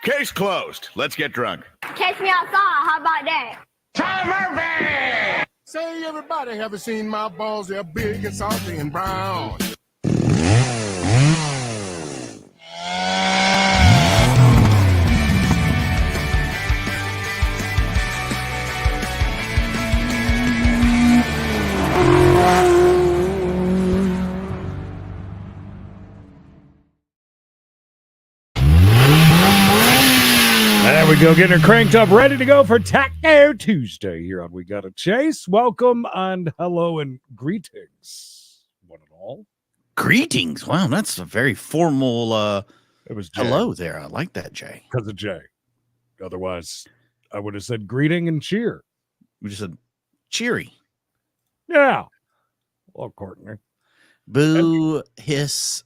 Case closed. Let's get drunk. Catch me outside. How about that? Say, everybody, have you seen my balls? They're big and salty and brown. There we go, getting her cranked up, ready to go for Taco Tuesday here on We Gotta Chase. Welcome and hello and greetings, one and all. Greetings. Wow, that's a very formal It was Jay. hello there. I like that, Jay. Because of Jay. Otherwise, I would have said greeting and cheer. We just said cheery. Yeah. Well, Courtney. Boo, hiss.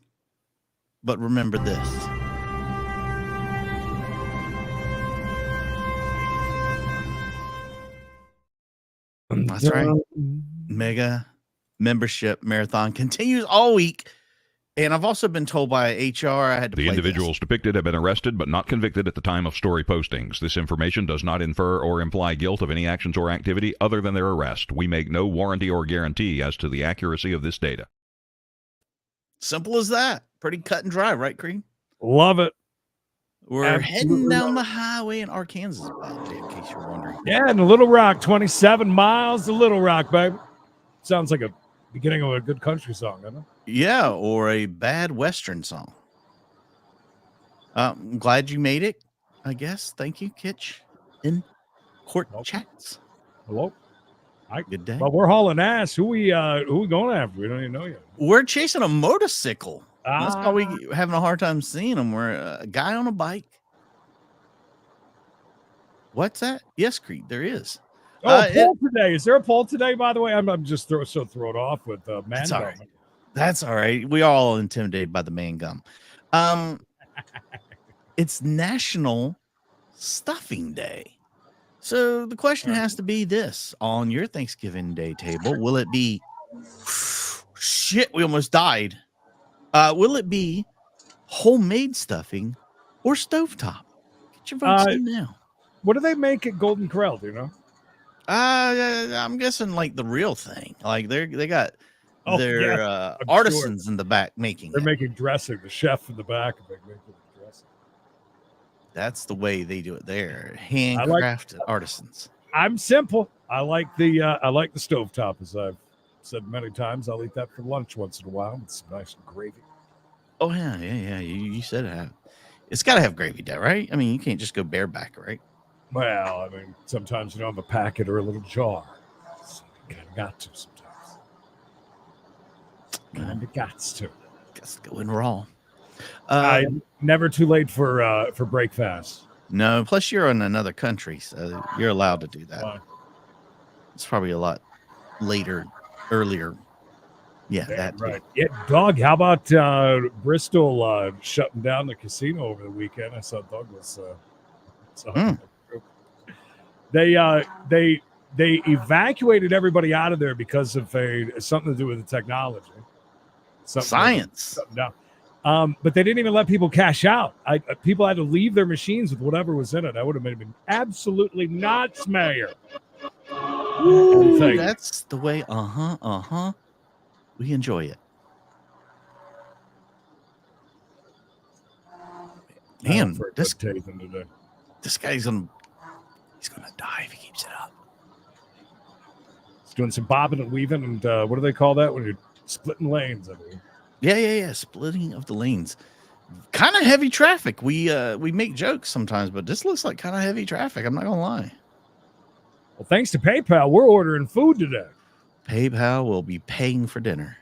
But remember this. That's right. Mega membership marathon continues all week. And I've also been told by HR I had to The play individuals depicted have been arrested but not convicted at the time of story postings. This information does not infer or imply guilt of any actions or activity other than their arrest. We make no warranty or guarantee as to the accuracy of this data. Simple as that. Pretty cut and dry, right, Creed? Love it. We're Absolutely heading down love the highway in Arkansas, in case you're wondering. Yeah, in Little Rock, 27 miles to Little Rock, baby. Sounds like a beginning of a good country song, doesn't it? Yeah, or a bad Western song. I'm glad you made it, I guess. Thank you, Kitch. In court chats. Hello. Good day. Well, we're hauling ass. Who we going after? We don't even know yet. We're chasing a motorcycle. That's why we Ah. having a hard time seeing them. We're a guy on a bike. What's that? Yes, Creed, there is. Oh, poll today. Is there a poll today, by the way? I'm just so thrown off with man That's all gum. right. That's all right. We all intimidated by the man gum. It's National Stuffing Day. So the question has to be this: on your Thanksgiving Day table, will it be shit? We almost died. Will it be homemade stuffing or stovetop? Get your votes in now. What do they make at Golden Corral? Do you know? I'm guessing like the real thing. Like they got their artisans in the back making. They're making dressing. The chef in the back is making dressing. That's the way they do it there. Handcrafted artisans. I'm simple. I like the stovetop, as I've said many times. I'll eat that for lunch once in a while with some nice gravy. Oh yeah. You said it. It's got to have gravy, there, right? I mean, you can't just go bareback, right? Well, I mean, sometimes you don't have a packet or a little jar. So you kind of got to sometimes. Kind of got to. Guess going raw. Never too late for break fast. No, plus you're in another country, so you're allowed to do that. Why? It's probably a lot earlier. Yeah, that right. Yeah, dog. How about Bristol shutting down the casino over the weekend? I saw Doug was. They evacuated everybody out of there because of something to do with the technology. Science. But they didn't even let people cash out. People had to leave their machines with whatever was in it. That would have made me absolutely nuts, Mayor. Ooh, that's the way. We enjoy it. Man, this guy's gonna die if he keeps it up. He's doing some bobbing and weaving, and what do they call that when you're splitting lanes? I mean. Yeah. Splitting of the lanes. Kind of heavy traffic. We make jokes sometimes, but this looks like kind of heavy traffic. I'm not gonna lie. Well, thanks to PayPal, we're ordering food today. PayPal will be paying for dinner.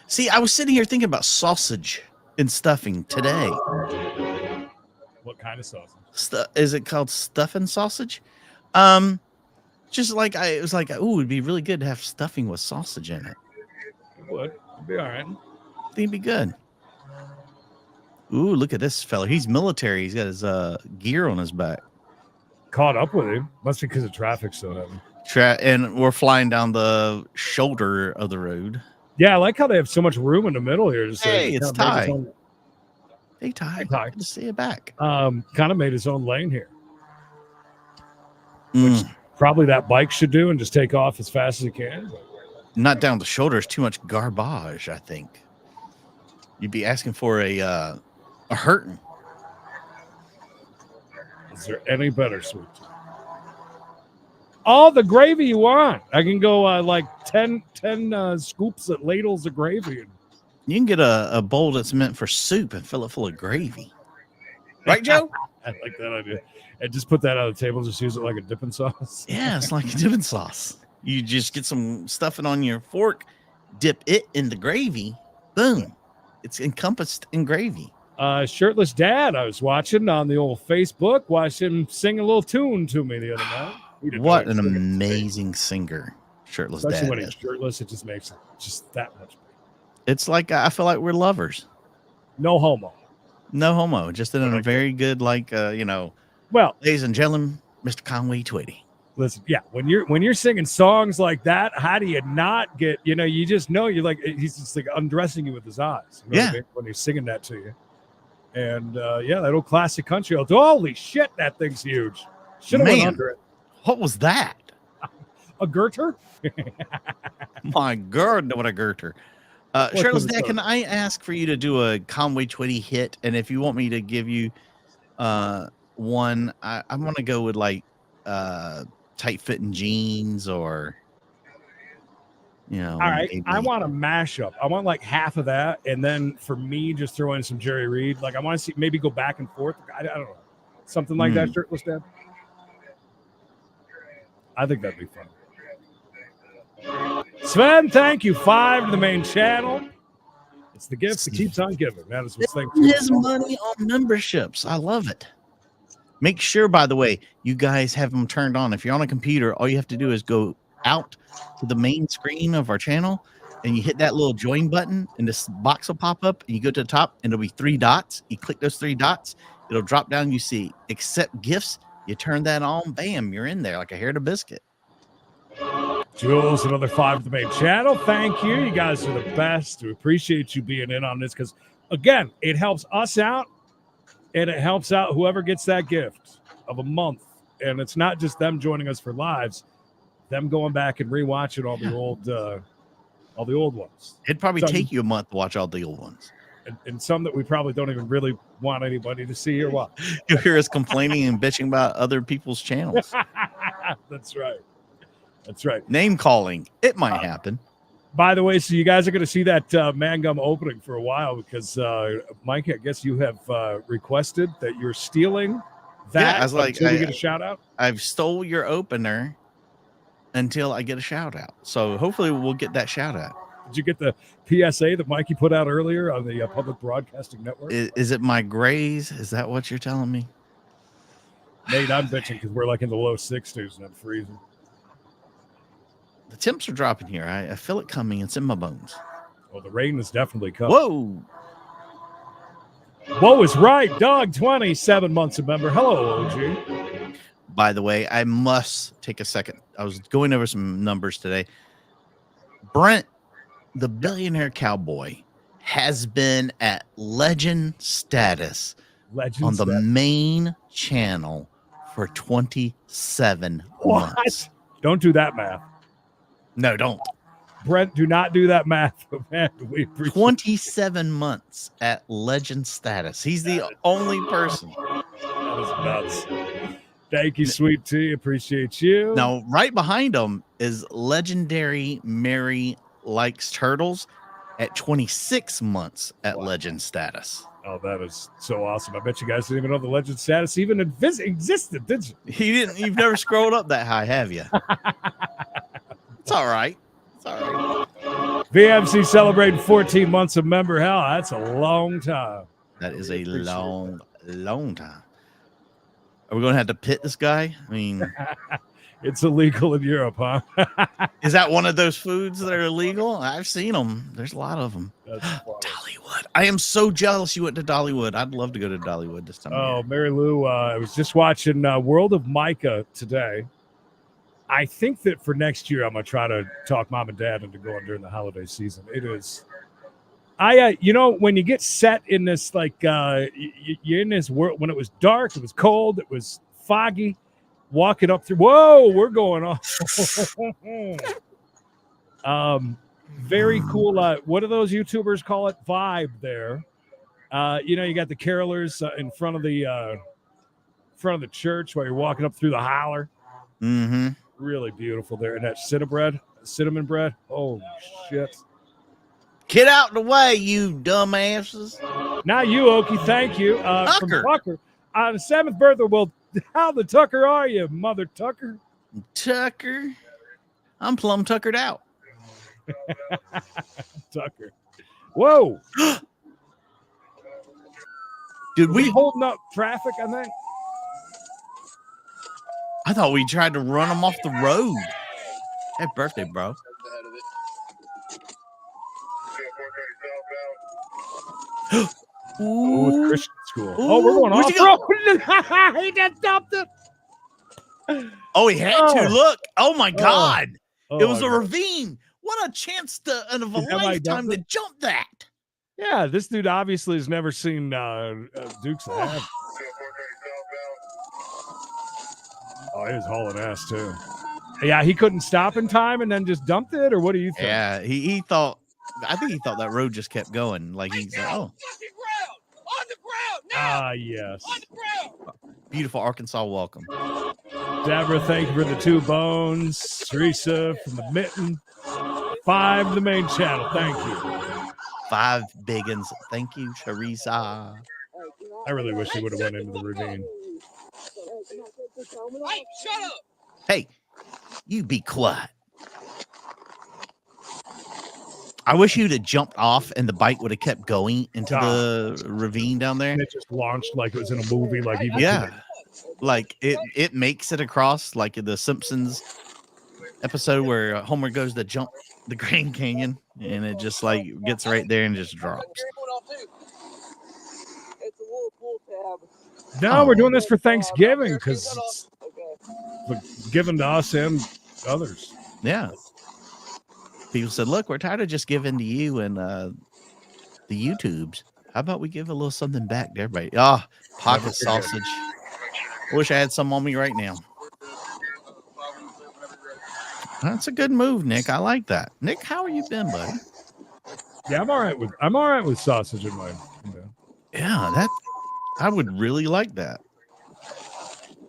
See, I was sitting here thinking about sausage and stuffing today. What kind of sausage? Is it called stuffing sausage? Just like it was like, ooh, it'd be really good to have stuffing with sausage in it. It would. It'd be all right. I think it'd be good. Ooh, look at this fella. He's military. He's got his gear on his back. Caught up with him. Must be because of traffic so heavy. And we're flying down the shoulder of the road. Yeah, I like how they have so much room in the middle here. Hey, it's Ty. Ty. Hey, Ty. Hey, Ty. Good to see you back. Kind of made his own lane here. Mm. Which probably that bike should do and just take off as fast as it can. Not down the shoulders, too much garbage, I think. You'd be asking for a hurting. Is there any better sweet tea? All the gravy you want. I can go like 10 scoops of ladles of gravy. You can get a bowl that's meant for soup and fill it full of gravy. Right, Joe? I like that idea. And just put that on the table. Just use it like a dipping sauce. Yeah, it's like a dipping sauce. You just get some stuffing on your fork, dip it in the gravy. Boom. It's encompassed in gravy. Shirtless Dad, I was watching on the old Facebook. Watched him sing a little tune to me the other night. What an amazing singer Shirtless Especially Dad when is. he's shirtless, it just makes it just that much better. It's like, I feel like we're lovers. No homo. No homo. Just in a very good, like, well, ladies and gentlemen, Mr. Conway Twitty. Listen, yeah, when you're singing songs like that, how do you not get, you just know you're like, he's just like undressing you with his eyes. You know what I mean? When he's singing that to you. And that old classic country. Holy shit, that thing's huge. Should have went under it. What was that? A girter? My God, what a girter. Shirtless Dad, can I ask for you to do a Conway Twitty hit? And if you want me to give you one, I'm going to go with like tight-fitting jeans or, All right, maybe. I want a mashup. I want like half of that. And then for me, just throw in some Jerry Reed. Like I want to see maybe go back and forth. I don't know. Something like that, Shirtless Dad. I think that'd be fun. Sven, thank you. 5 to the main channel. It's the gift that keeps on giving. That is what's thinking. His money on memberships. I love it. Make sure, by the way, you guys have them turned on. If you're on a computer, all you have to do is go out to the main screen of our channel and you hit that little join button and this box will pop up and you go to the top and it'll be 3 dots. You click those 3 dots. It'll drop down. You see accept gifts. You turn that on. Bam. You're in there like a hair to biscuit. Jules, another 5 to the main channel. Thank you. You guys are the best. We appreciate you being in on this because, again, it helps us out and it helps out whoever gets that gift of a month. And it's not just them joining us for lives, them going back and rewatching all the old ones. It'd probably take you a month to watch all the old ones. And some that we probably don't even really want anybody to see or watch. You'll hear us complaining and bitching about other people's channels. That's right. That's right. Name calling. It might happen. By the way, so you guys are going to see that Mangum opening for a while because, Mike, I guess you have requested that you're stealing that. Yeah, I was like, until you get a shout out. I've stole your opener until I get a shout out. So hopefully we'll get that shout out. Did you get the PSA that Mikey put out earlier on the Public Broadcasting Network? Is it my grays? Is that what you're telling me? Nate, I'm bitching because we're like in the low 60s and I'm freezing. The temps are dropping here. I feel it coming. It's in my bones. Well, the rain is definitely coming. Whoa. Whoa is right. Dog 27 months a member. Hello, OG. By the way, I must take a second. I was going over some numbers today. Brent, the billionaire cowboy, has been at legend status on the main channel for 27 months. Don't do that math. No, don't. Brent, do not do that math. Man, we 27 months at legend status. He's the only person. That is nuts. Thank you, Sweet Tea. Appreciate you. Now, right behind him is legendary Mary Likes Turtles at 26 months at legend status. Oh, that is so awesome. I bet you guys didn't even know the legend status even existed, did you? He didn't. You've never scrolled up that high, have you? It's all right. It's all right. VMC celebrating 14 months of member. Hell, that's a long time. That is a long time. Are we going to have to pit this guy? I mean, it's illegal in Europe, huh? Is that one of those foods that are illegal? I've seen them. There's a lot of them. Dollywood. I am so jealous you went to Dollywood. I'd love to go to Dollywood this time. Oh, Mary Lou, I was just watching World of Micah today. I think that for next year, I'm gonna try to talk mom and dad into going during the holiday season. It is, when you get set in this, like, you're in this world when it was dark, it was cold, it was foggy, walking up through. Whoa, we're going off. Very cool. What do those YouTubers call it? Vibe there. You got the carolers in front of the church while you're walking up through the holler. Mm-hmm. Really beautiful there. And that cinnamon bread. Oh, shit. Get out the way, you dumbasses. Now you, Okie. Thank you. From Tucker. On the 7th birthday. Well, how the Tucker are you, Mother Tucker? Tucker. I'm plumb tuckered out. Tucker. Whoa. Did we holding up traffic, I think? I thought we tried to run them off the road. Happy birthday, bro. Ooh, Christian school. Oh, we're going off road. He just dumped it. Oh, he had to. Look. Oh, my God. It was a God. ravine. What a chance of a lifetime to jump that. Yeah, this dude obviously has never seen Dukes of Hazzard. Oh, he was hauling ass, too. Yeah, he couldn't stop in time and then just dumped it, or what do you think? Yeah, he thought, I think he thought that road just kept going. Like he's like, oh. On the ground now. Ah, yes. On the ground. Beautiful Arkansas welcome. Deborah, thank you for the 2 bones. Teresa from the mitten. 5 the main channel. Thank you. 5 biggins. Thank you, Teresa. I really wish he would have went into the ravine. Hey, shut up. Hey, you be quiet. I wish you'd have jumped off and the bike would have kept going into the ravine down there. And it just launched like it was in a movie. Like like it makes it across like the Simpsons episode where Homer goes to jump the Grand Canyon and it just like gets right there and just drops. No, we're doing this for Thanksgiving because it's given to us and others. Yeah. People said, look, we're tired of just giving to you and the YouTubes. How about we give a little something back to everybody? Oh, pocket sausage. I wish I had some on me right now. That's a good move, Nick. I like that. Nick, how have you been, buddy? Yeah, I'm all right with sausage in mine. Yeah, I would really like that.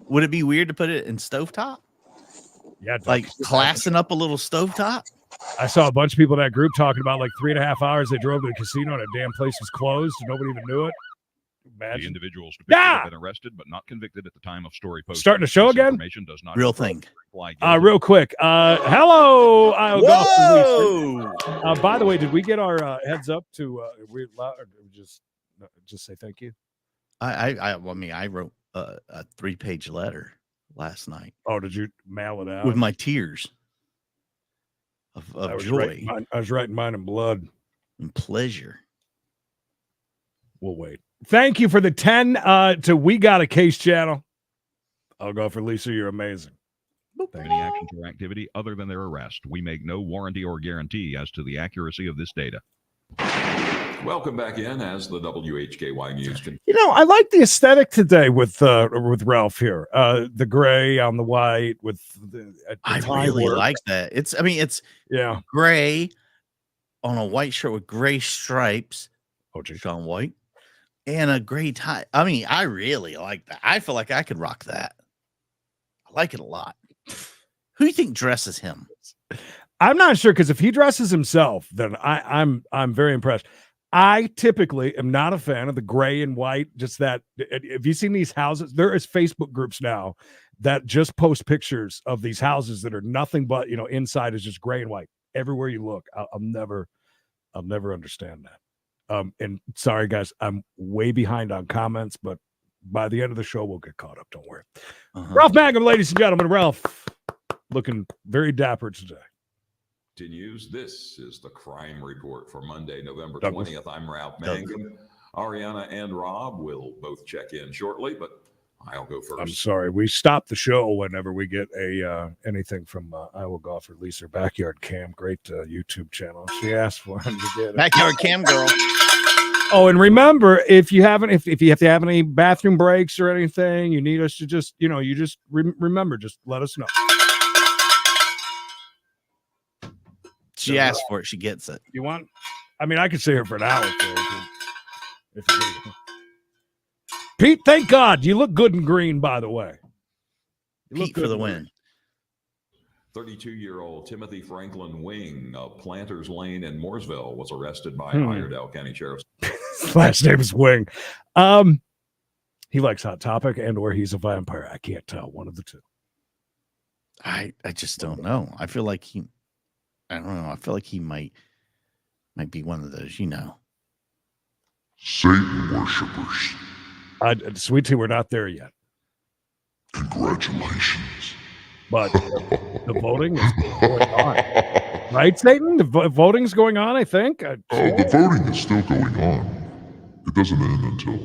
Would it be weird to put it in stovetop? Yeah, like classing up a little stovetop. I saw a bunch of people in that group talking about like 3.5 hours they drove to the casino and a damn place was closed and nobody even knew it. Imagine. The individuals have been arrested but not convicted at the time of story posting. Starting the show this again? Information does not real thing. Real quick. Hello. Whoa! By the way, did we get our heads up to just say thank you? I mean, I wrote a 3-page letter last night. Oh, did you mail it out? With my tears of joy. I was writing mine in blood. And pleasure. We'll wait. Thank you for the 10 to We Got a Case channel. I'll go for Lisa. You're amazing. Any actions or activity other than their arrest. We make no warranty or guarantee as to the accuracy of this data. Welcome back in as the WHKY News. I like the aesthetic today with Ralph here. The gray on the white with the I really like that. It's gray on a white shirt with gray stripes. Oh, geez. Sean White. And a gray tie. I mean, I really like that. I feel like I could rock that. I like it a lot. Who do you think dresses him? I'm not sure, because if he dresses himself, then I'm very impressed. I typically am not a fan of the gray and white. Just that, have you seen these houses? There is Facebook groups now that just post pictures of these houses that are nothing but, inside is just gray and white everywhere you look. I'll never understand that. And sorry guys, I'm way behind on comments, but by the end of the show, we'll get caught up. Don't worry. Ralph Mangum, ladies and gentlemen. Ralph, looking very dapper today. Continues. This is the crime report for Monday, November 20th. I'm Ralph Mangum. Ariana and Rob will both check in shortly, but I'll go first. I'm sorry. We stop the show whenever we get a anything from Iowa golfer Lisa Backyard Cam. Great YouTube channel. She asked for him to get it. Backyard cam girl. Oh, and remember, if you have to have any bathroom breaks or anything, you need us to just, you just remember, just let us know. She asked for it. She gets it. You want? I mean, I could stay here for an hour. If you Pete, thank God. You look good and green, by the way. Pete for the win. 32-year-old Timothy Franklin Wing of Planters Lane in Mooresville was arrested by Iredell County Sheriff's. His last name is Wing. He likes Hot Topic or he's a vampire. I can't tell. One of the two. I just don't know. I feel like I don't know. I feel like he might be one of those, Satan worshippers, Sweet Tea, we're not there yet. congratulations. But the voting is going on. Right, Satan? The voting's going on, I think. The voting is still going on. It doesn't end until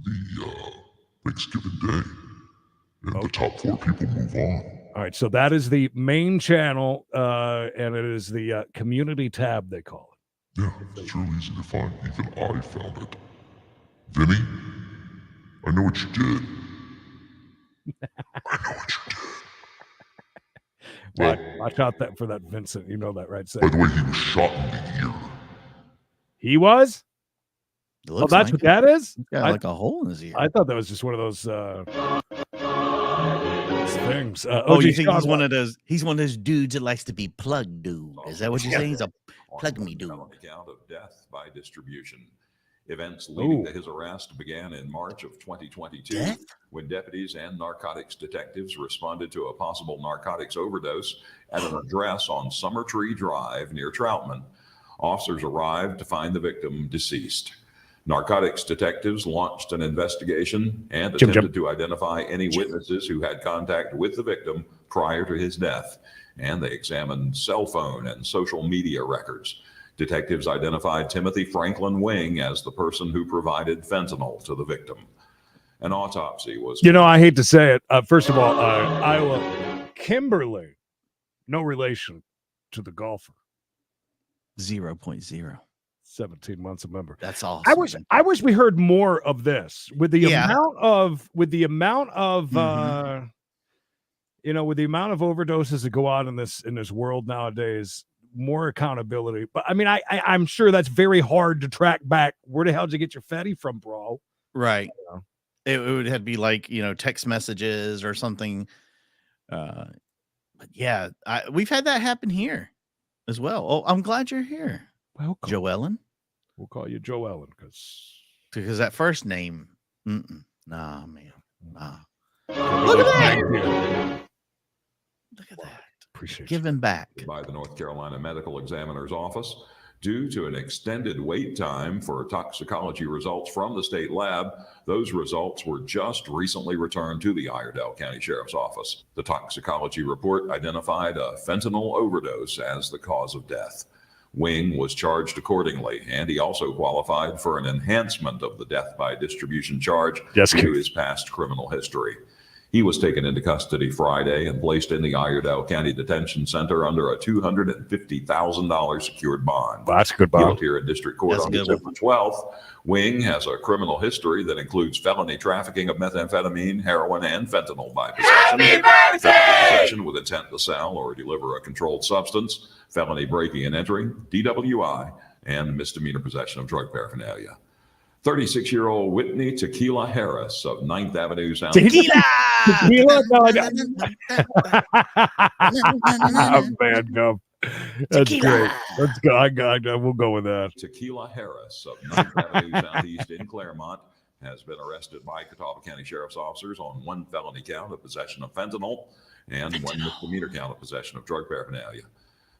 the Thanksgiving Day. And the top 4 people move on. All right, so that is the main channel, and it is the community tab, they call it. Yeah, it's really easy to find. Even I found it. Vinny, I know what you did. I know what you did. Watch out for that Vincent. You know that, right? By the way, he was shot in the ear. He was? Oh, that's like what that is? He's got like a hole in his ear. I thought that was just one of those things. You think he's one of those? He's one of those dudes that likes to be plugged, dude. Is that what you're saying? He's a plug me dude. Account of death by distribution. Events leading to his arrest began in March of 2022 when deputies and narcotics detectives responded to a possible narcotics overdose at an address on Summer Tree Drive near Troutman. Officers arrived to find the victim deceased. Narcotics detectives launched an investigation and attempted to identify any witnesses who had contact with the victim prior to his death, and they examined cell phone and social media records. Detectives identified Timothy Franklin Wing as the person who provided fentanyl to the victim. An autopsy was... I hate to say it. First of all, Iowa, Kimberly, no relation to the golfer. 0.0. 17 months a member. That's all. I wish we heard more of this with the amount of with the amount of overdoses that go on in this world nowadays. More accountability, but I mean, I'm sure that's very hard to track back. Where the hell did you get your fatty from, bro? Right. It would have to be like text messages or something. But yeah, we've had that happen here as well. Oh, I'm glad you're here. Welcome, Joellen. We'll call you Joellen because that first name. Nah, man. Nah. Look at that. Look at that. Appreciate Giving back by the North Carolina Medical Examiner's Office due to an extended wait time for toxicology results from the state lab. Those results were just recently returned to the Iredell County Sheriff's Office. The toxicology report identified a fentanyl overdose as the cause of death. Wing was charged accordingly, and he also qualified for an enhancement of the death by distribution charge due to his past criminal history. He was taken into custody Friday and placed in the Iredell County Detention Center under a $250,000 secured bond. Well, that's a good bond. He'll appear in district court on December 12th. Wing has a criminal history that includes felony trafficking of methamphetamine, heroin, and fentanyl by possession, possession with intent to sell or deliver a controlled substance, felony breaking and entering, DWI, and misdemeanor possession of drug paraphernalia. 36-year-old Whitney Tequila Harris of 9th Avenue South. Tequila! Tequila? No, oh, man, go. That's Tequila. Great. Let's go. We'll go with that. Tequila Harris of 9th Avenue Southeast in Claremont has been arrested by Catawba County Sheriff's officers on one felony count of possession of fentanyl and one misdemeanor count of possession of drug paraphernalia.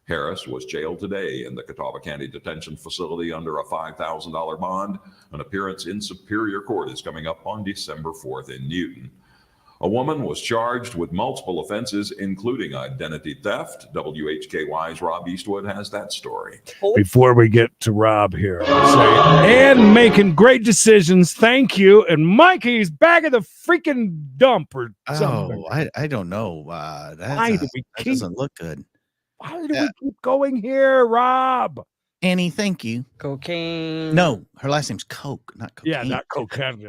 Harris was jailed today in the Catawba County Detention Facility under a $5,000 bond. An appearance in Superior Court is coming up on December 4th in Newton. A woman was charged with multiple offenses, including identity theft. WHKY's Rob Eastwood has that story. Before we get to Rob here, I'll say, and making great decisions. Thank you. And Mikey's back at the freaking dump or something. Oh, I don't know. Why do we That keep? doesn't look good. Why do we keep going here, Rob? Annie, thank you. Cocaine. No, her last name's Coke, not cocaine. Yeah, not cocaine.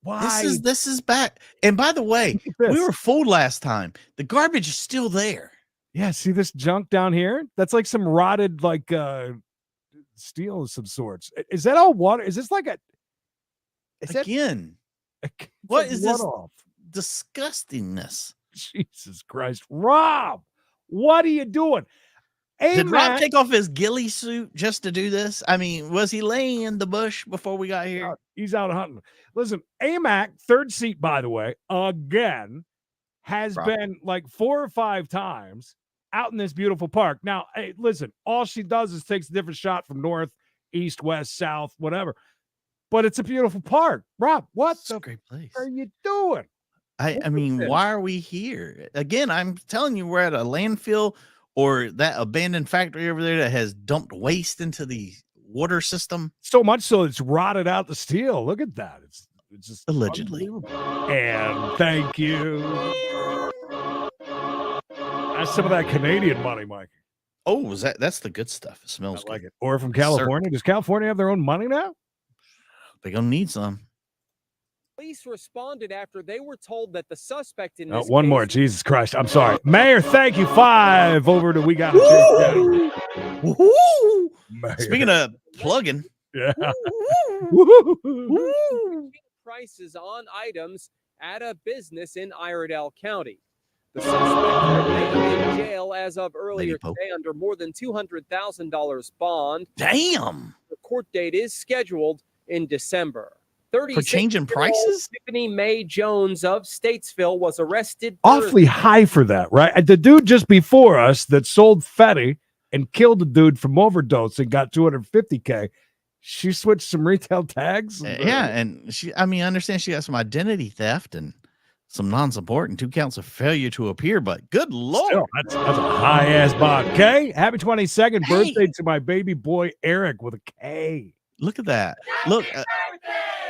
Why? This is back. And by the way, we were fooled last time. The garbage is still there. Yeah, see this junk down here? That's like some rotted like steel of some sorts. Is that all water? Is this like a Again? What is this disgustingness? Jesus Christ. Rob, what are you doing? Did Rob take off his ghillie suit just to do this? I mean, was he laying in the bush before we got here? He's out hunting. Listen, AMAC, third seat, by the way, again, has been like 4 or 5 times out in this beautiful park. Now, hey, listen, all she does is takes a different shot from north, east, west, south, whatever. But it's a beautiful park. Rob, what the great place are you doing? I mean, why are we here? Again, I'm telling you, we're at a landfill or that abandoned factory over there that has dumped waste into the water system. So much so it's rotted out the steel. Look at that. It's just allegedly. And thank you. That's some of that Canadian money, Mike. Oh, that's the good stuff. It smells like good. it. Or from California. Does California have their own money now? They're gonna need some. Police responded after they were told that the suspect in Oh, this one case more. Jesus Christ. I'm sorry. Mayor, thank you. 5 over to We Got to Chase. Speaking of plugging. Yeah. prices on items at a business in Iredell County. The suspect remained in jail as of earlier today under more than $200,000 bond. Damn. The court date is scheduled in December. For changing prices? Tiffany Mae Jones of Statesville was arrested. Awfully high for that, right? The dude just before us that sold Fetty and killed a dude from overdose and got $250K. She switched some retail tags. Yeah, and I understand she got some identity theft and some non-support and 2 counts of failure to appear, but good Lord. Still, that's a high-ass bond. K, happy 22nd birthday to my baby boy, Eric, with a K. Look at that. Look,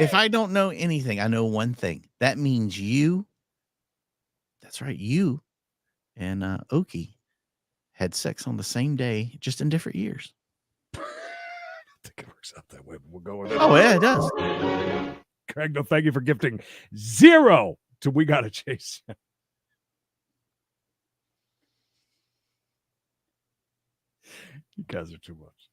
if I don't know anything, I know one thing. That means you, that's right, you and Oki had sex on the same day, just in different years. I think it works out that way, but we'll go with it. Oh, yeah, it does. Craig, no, thank you for gifting 0 to We Gotta Chase. You guys are too much.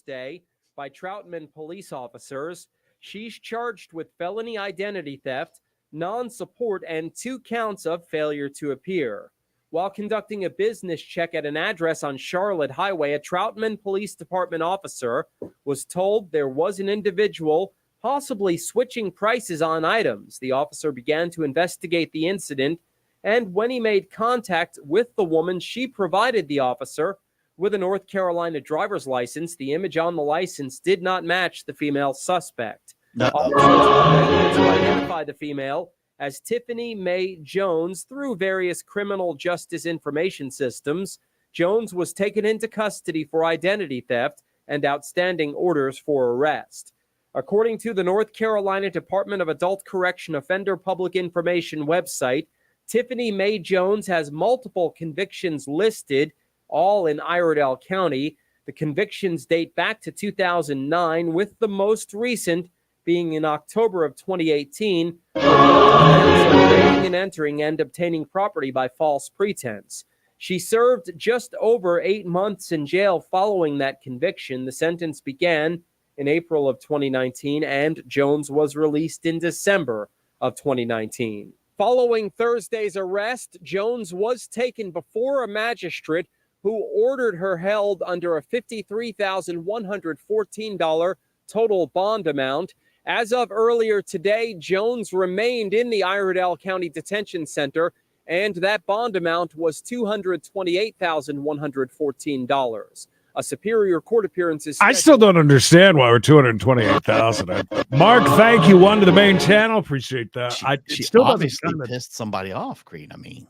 Day by Troutman police officers. She's charged with felony identity theft, non-support, and 2 counts of failure to appear. While conducting a business check at an address on Charlotte Highway, a Troutman Police Department officer was told there was an individual possibly switching prices on items. The officer began to investigate the incident, and when he made contact with the woman, she provided the officer with a North Carolina driver's license. The image on the license did not match the female suspect. Officers were able to identify the female as Tiffany Mae Jones through various criminal justice information systems. Jones was taken into custody for identity theft and outstanding orders for arrest. According to the North Carolina Department of Adult Correction Offender Public Information website, Tiffany Mae Jones has multiple convictions listed, all in Iredell County. The convictions date back to 2009, with the most recent being in October of 2018, breaking and entering and obtaining property by false pretense. She served just over 8 months in jail following that conviction. The sentence began in April of 2019, and Jones was released in December of 2019. Following Thursday's arrest, Jones was taken before a magistrate who ordered her held under a $53,114 total bond amount. As of earlier today, Jones remained in the Iredell County Detention Center, and that bond amount was $228,114. A Superior Court appearance is I still don't understand why we're 228,000. Mark, thank you. One to the main channel. Appreciate that. She it still doesn't obviously kinda- pissed somebody off, Creed. I mean,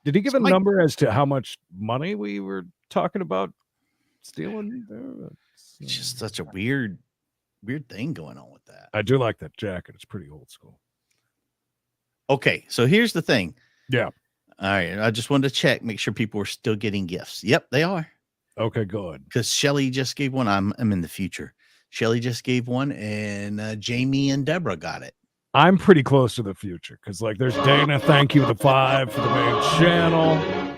Did he give a Mike- number as to how much money we were talking about stealing? it's just such a weird thing going on with that. I do like that jacket. It's pretty old school. Okay, so here's the thing. Yeah. All right, I just wanted to check, make sure people are still getting gifts. Yep, they are. Okay, good. Because Shelly just gave one. I'm in the future. Shelly just gave one, and Jamie and Deborah got it. I'm pretty close to the future because, like, there's Dana. Thank you, the 5 for the main channel.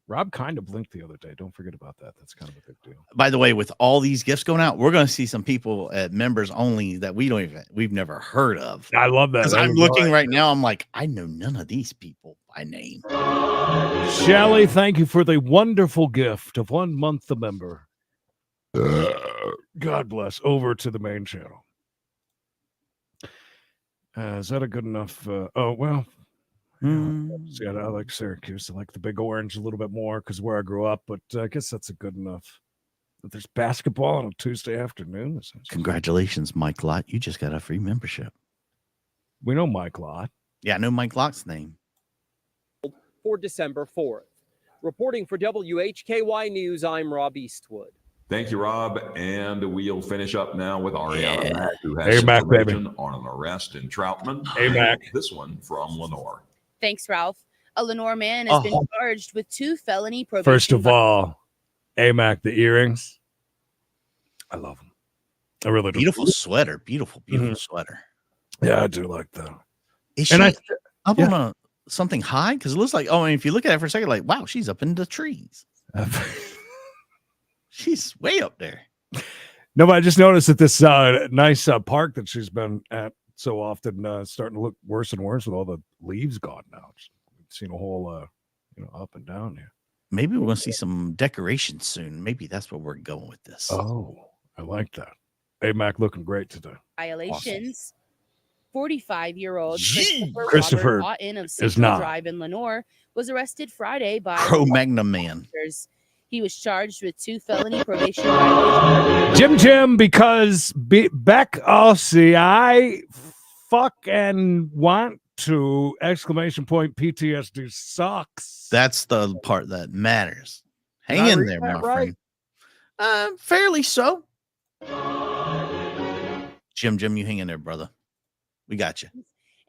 Rob kind of blinked the other day. Don't forget about that. That's kind of a big deal. By the way, with all these gifts going out, we're going to see some people at members only that we've never heard of. I love that. As I'm looking right now, I'm like, I know none of these people by name. Shelly, thank you for the wonderful gift of 1 month a member. God bless. Over to the main channel. Is that a good enough? See, I like Syracuse. I like the big orange a little bit more because where I grew up, but I guess that's a good enough. But there's basketball on a Tuesday afternoon. Congratulations, Mike Lott. You just got a free membership. We know Mike Lott. Yeah, I know Mike Lott's name. For December 4th. Reporting for WHKY News, I'm Rob Eastwood. Thank you, Rob. And we'll finish up now with Ariana Mack, who has Hey, Mac, information on an arrest in Troutman. Hey, Mac. This one from Lenore. Thanks, Ralph. A Lenore man has been charged with 2 felony probation. First of all, AMAC, the earrings. I love them. I really do. Beautiful sweater. Beautiful sweater. Yeah, I do like that. Is she up on something high? Because it looks like, and if you look at it for a second, like, wow, she's up in the trees. She's way up there. No, but I just noticed that this nice park that she's been at so often starting to look worse and worse with all the leaves gone now. We've seen a whole, up and down here. Maybe we're going to see some decorations soon. Maybe that's where we're going with this. Oh, I like that. AMAC looking great today. Violations. 45-year-old Christopher Robert Otten of is Central not. Drive in Lenore was arrested Friday by Cro-Magnon man. He was charged with 2 felony probation violations. Jim, because Beck Aussie, I fuck and want to ! PTSD sucks. That's the part that matters. Hang in there, my friend. Fairly so. Jim, you hang in there, brother. We got you.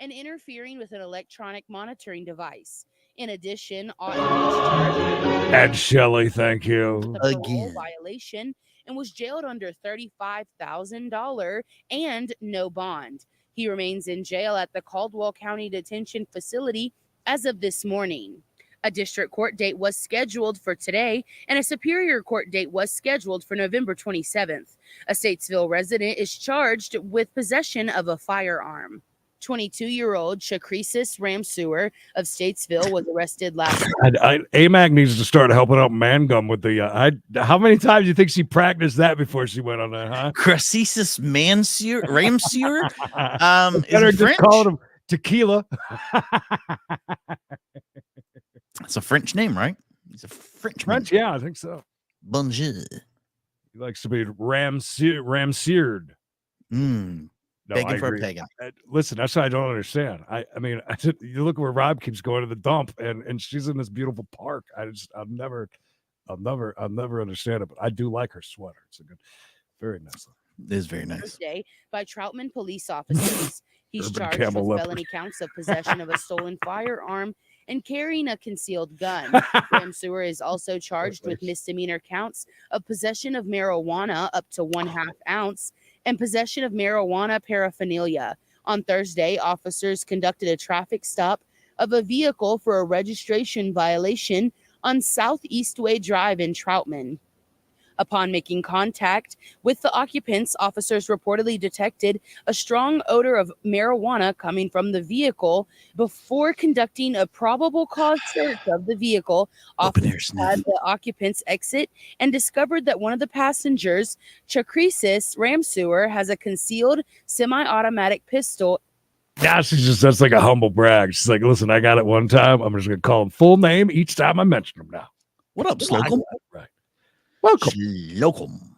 And interfering with an electronic monitoring device. In addition, Otten was charged Ed Shelley, thank you. with a parole violation and was jailed under $35,000 and no bond. He remains in jail at the Caldwell County Detention Facility as of this morning. A district court date was scheduled for today, and a superior court date was scheduled for November 27th. A Statesville resident is charged with possession of a firearm. 22-year-old Chakrisis Ramsewer of Statesville was arrested last week. AMAC needs to start helping out Mangum with the. How many times do you think she practiced that before she went on that, huh? Chakrisis Ramsewer? Better is it just French? call him Tequila. It's a French name, right? He's a Frenchman. French, yeah, I think so. Bonjour. He likes to be ramseared. No, Begging I for agree. a pagan. Listen, that's what I don't understand. I mean, you look where Rob keeps going to the dump, and she's in this beautiful park. I'll never understand it, but I do like her sweater. It's a good, very nice. It is very nice. Thursday by Troutman police officers. He's Urban charged camel with leopard. felony counts of possession of a stolen firearm and carrying a concealed gun. Ramsewer is also charged with misdemeanor counts of possession of marijuana up to 1/2 ounce and possession of marijuana paraphernalia. On Thursday, officers conducted a traffic stop of a vehicle for a registration violation on South Eastwood Drive in Troutman. Upon making contact with the occupants, officers reportedly detected a strong odor of marijuana coming from the vehicle. Before conducting a probable cause search of the vehicle, officers had the occupants exit and discovered that one of the passengers, Chakrisis Ramsewer, has a concealed semi-automatic pistol Now that's like a humble brag. She's like, listen, I got it one time. I'm just gonna call him full name each time I mention him now. What up, Slocum? Right. Welcome. Slocum.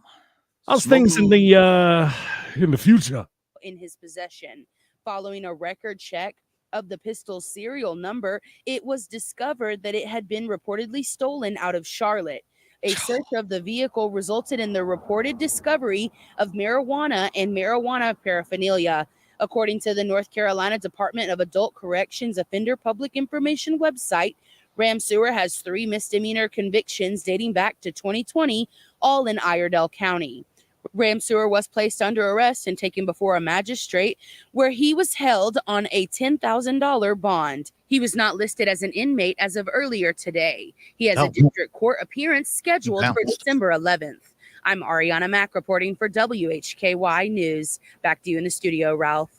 How's things in the future? In his possession. Following a record check of the pistol's serial number, it was discovered that it had been reportedly stolen out of Charlotte. A search of the vehicle resulted in the reported discovery of marijuana and marijuana paraphernalia. According to the North Carolina Department of Adult Corrections Offender Public Information website, Ramseur has 3 misdemeanor convictions dating back to 2020, all in Iredell County. Ramseur was placed under arrest and taken before a magistrate where he was held on a $10,000 bond. He was not listed as an inmate as of earlier today. He has a district court appearance scheduled for December 11th. I'm Ariana Mack reporting for WHKY News. Back to you in the studio, Ralph.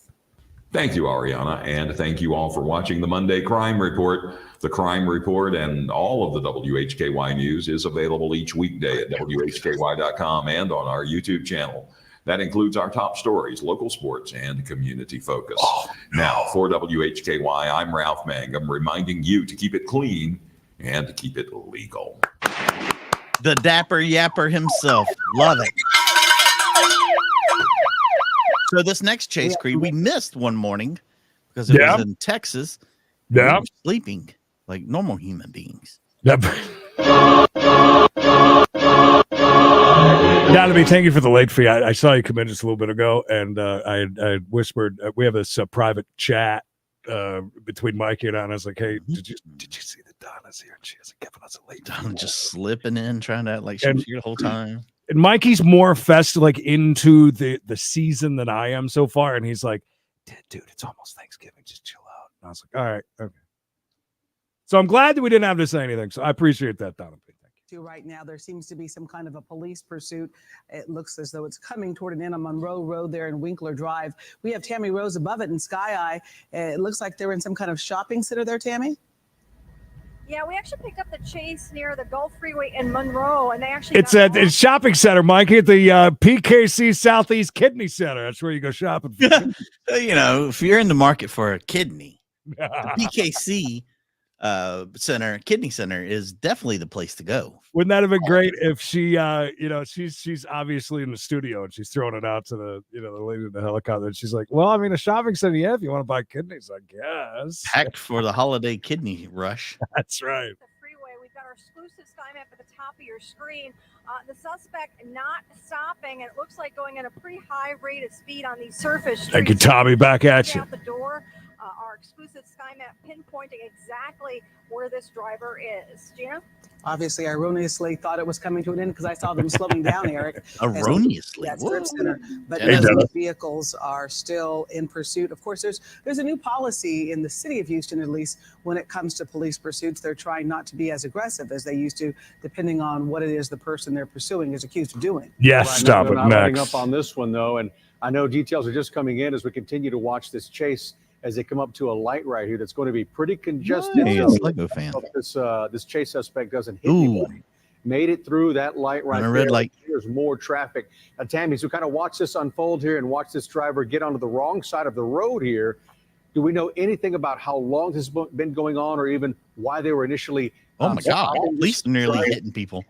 Thank you, Ariana, and thank you all for watching the Monday Crime Report. The Crime Report and all of the WHKY news is available each weekday at WHKY.com and on our YouTube channel. That includes our top stories, local sports, and community focus. Now, for WHKY, I'm Ralph Mangum, reminding you to keep it clean and to keep it legal. The Dapper Yapper himself. Love it. So this next chase, Creed, we missed one morning because it was in Texas. Yeah. We were sleeping like normal human beings. Donovan, thank you for the late fee. I saw you come in just a little bit ago, and I whispered, we have this private chat between Mikey and I, and I was like, hey, did you see that Donna's here? And she hasn't given us a late fee. Donna just slipping in, trying to act like she was here the whole time. And Mikey's more festive, like into the season than I am so far. And he's like, dude, it's almost Thanksgiving. Just chill out. And I was like, all right, okay. So I'm glad that we didn't have to say anything. So I appreciate that, Donovan. Right now, there seems to be some kind of a police pursuit. It looks as though it's coming toward an end on Monroe Road there in Winkler Drive. We have Tammy Rose above it in Sky Eye. It looks like they're in some kind of shopping center there, Tammy. Yeah, we actually picked up the chase near the Gulf Freeway in Monroe, and they actually It's a shopping center, Mikey, at the PKC Southeast Kidney Center. That's where you go shopping. You know, if you're in the market for a kidney, the PKC kidney center is definitely the place to go. Wouldn't that have been great if she she's obviously in the studio and she's throwing it out to the the lady in the helicopter, and she's like, well, I mean, a shopping center, yeah, if you want to buy kidneys, I guess. Packed for the holiday kidney rush. That's right. The freeway, we've got our exclusive sky map at the top of your screen. The suspect not stopping, and it looks like going at a pretty high rate of speed on these surface streets. Thank you, Tommy. Back at you. Out the door. Our exclusive sky map pinpointing exactly where this driver is. Gina? Obviously, I erroneously thought it was coming to an end because I saw them slowing down, Eric. Erroneously? That strip center. But Hey, the vehicles are still in pursuit. Of course, there's a new policy in the city of Houston, at least, when it comes to police pursuits. They're trying not to be as aggressive as they used to, depending on what it is the person they're pursuing is accused of doing. Yes, Right, stop no, it, not letting Max. up on this one, though, and I know details are just coming in as we continue to watch this chase as they come up to a light right here that's going to be pretty congested. Nice. Lego fan. This chase suspect doesn't hit anybody. Made it through that light right there. Red light. There's more traffic. Tammy, so kind of watch this unfold here and watch this driver get onto the wrong side of the road here. Do we know anything about how long this has been going on, or even why they were initially? Oh my God! At least nearly hitting people.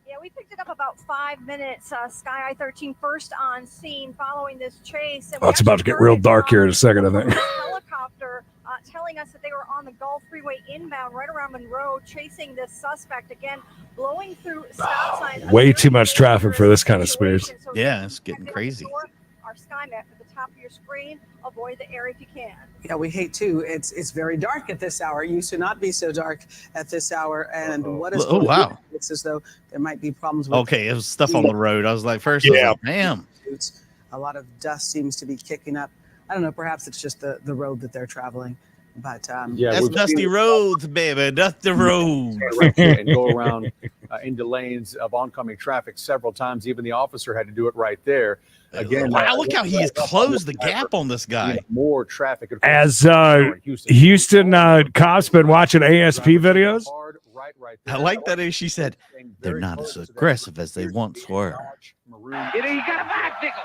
Yeah, we picked it up about 5 minutes. Sky Eye 13 first on scene following this chase. And It's about to get real dark here in a second, I think. Helicopter telling us that they were on the Gulf Freeway inbound right around Monroe chasing this suspect, again blowing through stop signs. Way too much traffic for this kind of space. Yeah, it's getting crazy. Our sky map at the top of your screen. Avoid the area if you can. Yeah, we hate to. It's very dark at this hour. It used to not be so dark at this hour. And what is Oh, wow. It's as though there might be problems with Okay, it was stuff on the road. I was like, first, damn. A lot of dust seems to be kicking up. I don't know, perhaps it's just the road that they're traveling. But that's dusty roads, baby. Dusty roads. And go around into lanes of oncoming traffic several times. Even the officer had to do it right there. Again, wow, look how he has closed the gap on this guy. More traffic. As Houston cops been watching ASP videos, right I there. like that as she said, Staying they're very not close as to that. aggressive as they Appears to once be a were. Dodge Maroon. He got a bicycle.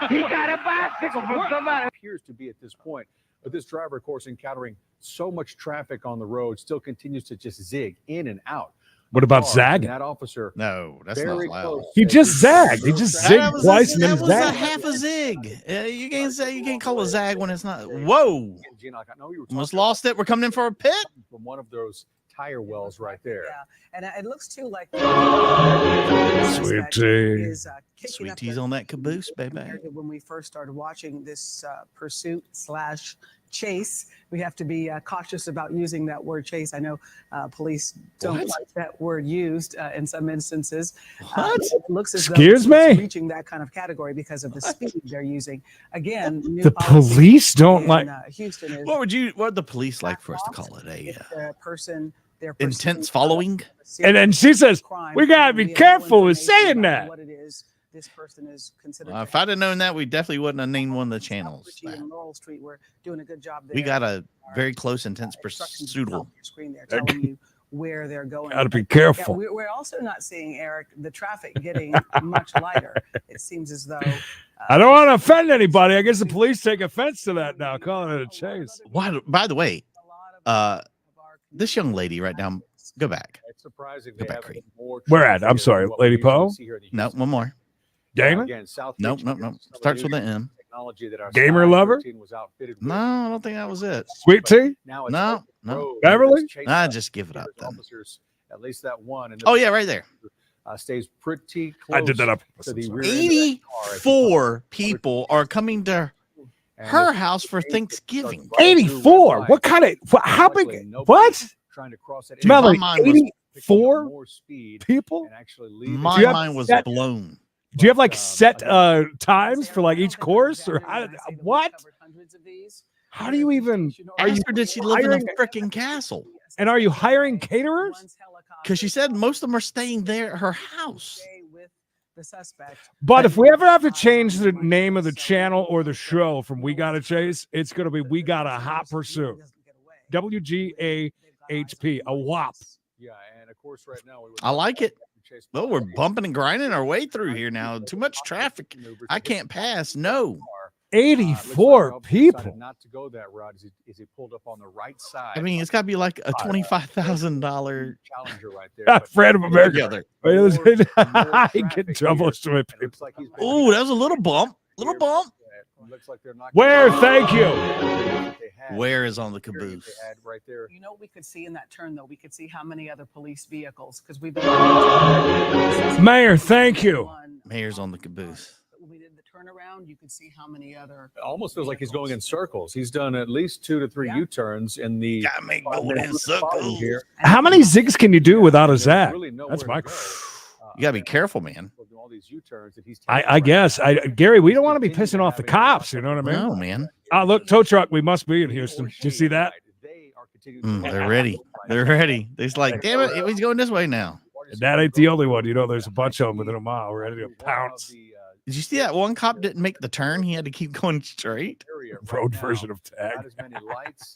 He got a bicycle from somebody. Appears to be at this point. But this driver, of course, encountering so much traffic on the road, still continues to just zig in and out. What about Cars, zagging? and that officer, No, that's not very allowed. close. He as just zagged. He observes just traffic. zigged twice and that then was a zagged. half a zig. You can't call a zag when it's not. Whoa! Gina, like, I know you were Almost talking lost it. We're coming in for a pit. from one of those tire wells right there. Yeah, and it looks too like Sweet tea. is kicking Sweet up tea's the on that caboose, baby. compared to when we first started watching this pursuit / chase. We have to be cautious about using that word chase. I know police don't What? like that word used in some instances. What? It looks as Excuse though it's me? reaching that kind of category because of the speed they're using. Again, new The policy police don't in, like. Houston is What would the police like for us to call it? if A the person they're intense pursuing following? And then she says, crime, "We gotta and be we have no careful with information saying about that." What it is this person is considered. Well, to if I'd have. have known that, we definitely wouldn't have named one of the South channels. Ritchie and Laurel Street, we're doing a good job there. We got a very close, intense Instructions pursuit. at the top of your screen there telling you where they're going. Gotta be Yeah, careful. we're also not seeing, Eric, the traffic getting much lighter. It seems as though. I don't want to offend anybody. I guess the police take offense to that now, calling it a chase. Why? By the way, this young lady right now. Go back. It's surprising Go they back, haven't Creed. more Where traffic at? I'm here sorry, than what we Lady usually Poe? see here in the No, Houston one more. Gamer? Again, South Nope, Ridge nope, here, nope. some of the Starts with new an M. technology that our Gamer Sky lover? 13 was outfitted with. No, I don't think that was it. Sweet tea? Now it's No, open no. road. Beverly? It's chased Nah, up. just give it up then. Officers, at least that one. And Oh yeah, right there. stays pretty close. I did that up. to the rear end of that car as he 84 people are coming to And her it's house for starts Thanksgiving. riding through 84. red What kind of? How Likely big? nobody What? Trying to cross that Dude, my Melody, mind was- picking up 84 more speed people? and actually leaving. My Do you have mind was that- blown. Do you have like But, set again, times for like each course, or how? What? How do you even? Are you? Ask her, did she live in a hiring- freaking castle? And are you hiring caterers? Because she said most of them are staying there at her house. With the suspect. But if we ever have to change the name of the channel or the show from We Gotta Chase, it's gonna be We Got a Hot Pursuit. WGAHP, a WAP. Yeah, and of course, right now we would I like it. chase Well, we're bumping and grinding our way through here now. Too much traffic. I can't pass. No. 84 people. Not to go that route as he pulled up on the right side. I mean, it's got to be like a $25,000 Challenger right there. Ah, but Fred of America. together. I can traffic double here. strip. It looks like he's been Oh, that was a little bump. Little bump. It looks like they're not Where? Thank you. They had. Where is on the They caboose? had right there. You know what we could see in that turn, though? We could see how many other police vehicles, because we've been. Mayor, thank you. Mayor's on the caboose. When we did the turnaround, you could see how many other. It almost feels like he's going in circles. He's done at least 2 to 3 Yeah. U-turns in the. Gotta make going in circles. Here. How many zigs can you do without a There's zag? really nowhere That's to my. go. You gotta be careful, man. All these U-turns that he's I taking guess. right now. Gary, we don't want to be Continue pissing off the have a lot cops. You know what I mean? No, man. Ah, look, tow truck. We must be in Houston. Did you see that? They are continuing to- They're ready. They're ready. It's like, damn it, he's going this way now. And that ain't the only one. You know, there's a bunch of them within a mile. We're ready to pounce. Did you see that one cop didn't make the turn? He had to keep going straight. Road version of tag. Not as many lights,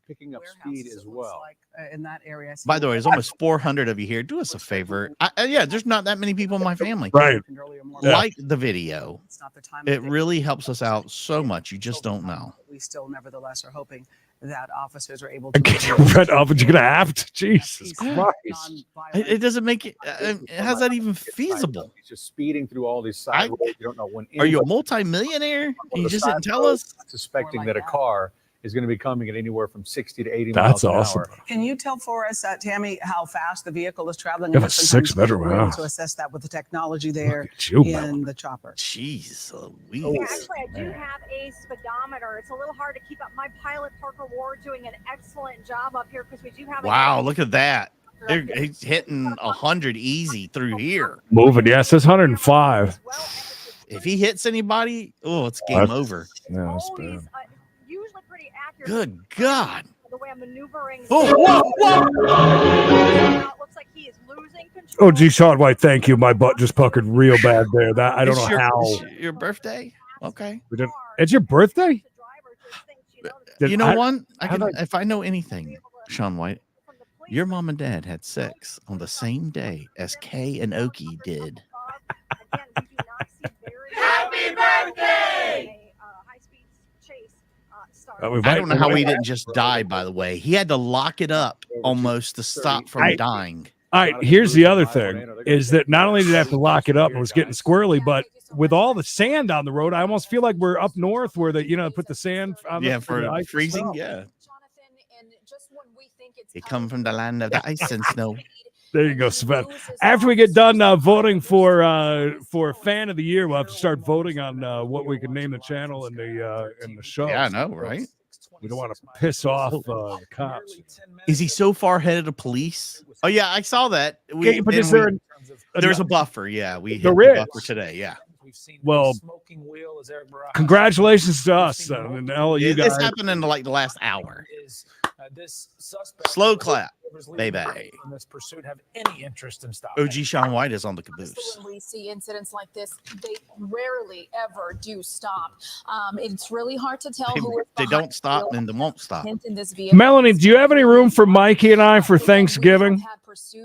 picking up speed as well. Like, in that area. By the way, there's almost 400 of you here. Do us a favor. Yeah, there's not that many people in my family. Right. Yeah. Like the video. It's not the time. It really helps us out so much. You just don't know. We still, nevertheless, are hoping that officers are able And to. get your red up, but you're gonna have to. Jesus Christ. It doesn't make it. How's that even feasible? He's just speeding through all these side roads. You don't know when. Are you a anybody- multimillionaire? on You the just side didn't tell road, us? Suspecting that a car is going to be coming at anywhere from 60 to 80 That's miles an awesome. hour. Can you tell for us, Tammy, how fast the vehicle is traveling? You have a Sometimes 6-bedroom we're able house. to assess that with the technology there Look at you, in the chopper. Jeez Yeah, Louise. actually, I do have a speedometer. It's a little hard to keep up. My pilot, Parker Ward, doing an excellent job up here because we do have. Wow, look at that. He's hitting 100 easy through here. Moving. Yeah, it says 105. If he hits anybody, oh, it's game That's- over. Yeah, that's Always, bad. usually pretty accurate. Good God. The way I'm maneuvering. Oh, whoa, whoa. Now it looks like he is losing control. Oh, gee, Sean White, thank you. My butt just puckered real bad there. That I don't know how. It's your birthday? Okay. We didn't. It's your birthday. You know I- what? how did If I know anything, Sean White, Your mom and dad had sex on the same day as Kay and Okie did. Happy birthday! High-speed chase started. I don't know how he didn't just die, by the way. He had to lock it up almost to stop from dying. All right, here's the other thing, is that not only did I have to lock it up, it was getting squirrely, but with all the sand on the road, I almost feel like we're up north where they, put the sand on for the ice freezing, and yeah. They come from the land of the ice and snow. There you go, Sven. After we get done voting for fan of the year, we'll have to start voting on what we can name the channel and the show. Yeah, I know, right? We don't want to piss off the cops. Is he so far ahead of the police? Oh yeah, I saw that. But is there's a buffer? Yeah, we hit there the is. buffer today. Yeah. Well, congratulations to us, and all you guys. This happened in like the last hour. Slow clap, baby. This pursuit have any interest in stopping. OG Sean White is on the caboose. When we see incidents like this, they rarely ever do stop. It's really hard to tell who is They don't stop and they won't stop. in this vehicle. Melanie, do you have any room for Mikey and I for Thanksgiving?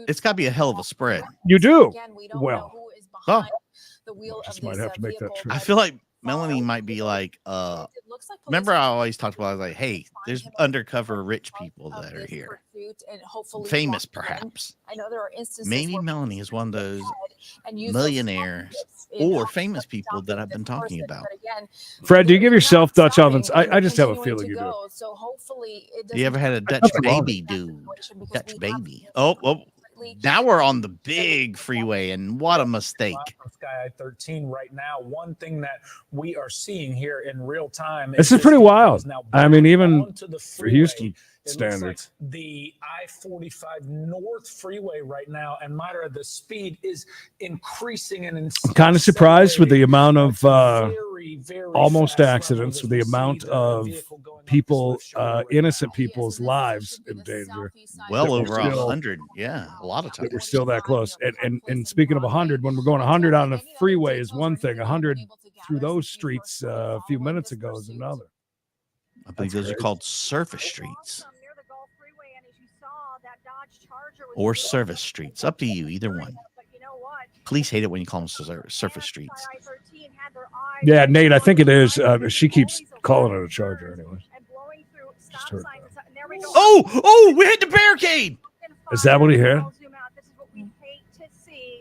It's got to be a hell of a spread. You do. Again, Well, Oh, the wheel just of might this have to make that vehicle. trip. I feel like Melanie might be like, remember I always talked about, I was like, hey, there's undercover rich people that are here. Famous, perhaps. I know there are instances Maybe where Melanie is one of those and use those millionaires or famous people that I've been talking about. Fred, do you give yourself Dutch ovens? I just have a feeling you do. So hopefully it You ever had a Dutch baby, dude? Dutch baby. Oh, now we're on the big freeway, and what a mistake. Sky I-13 right now. One thing that we are seeing here in real time. This is pretty wild. I mean, even for Houston standards. The I-45 North Freeway right now, and Myra, the speed is increasing and I'm kind of surprised with the amount of almost accidents, with the amount of people, innocent people's lives in danger. Well over 100. Yeah, a lot of times. We're still that close. And speaking of 100, when we're going 100 on the freeway is one thing. 100 through those streets a few minutes ago is another. I believe those are called surface streets. Or service streets. Up to you, either one. Police hate it when you call them surface streets. Yeah, Nate, I think it is. She keeps calling it a charger anyway. Just heard that. Oh, we hit the barricade. Is that what he hit?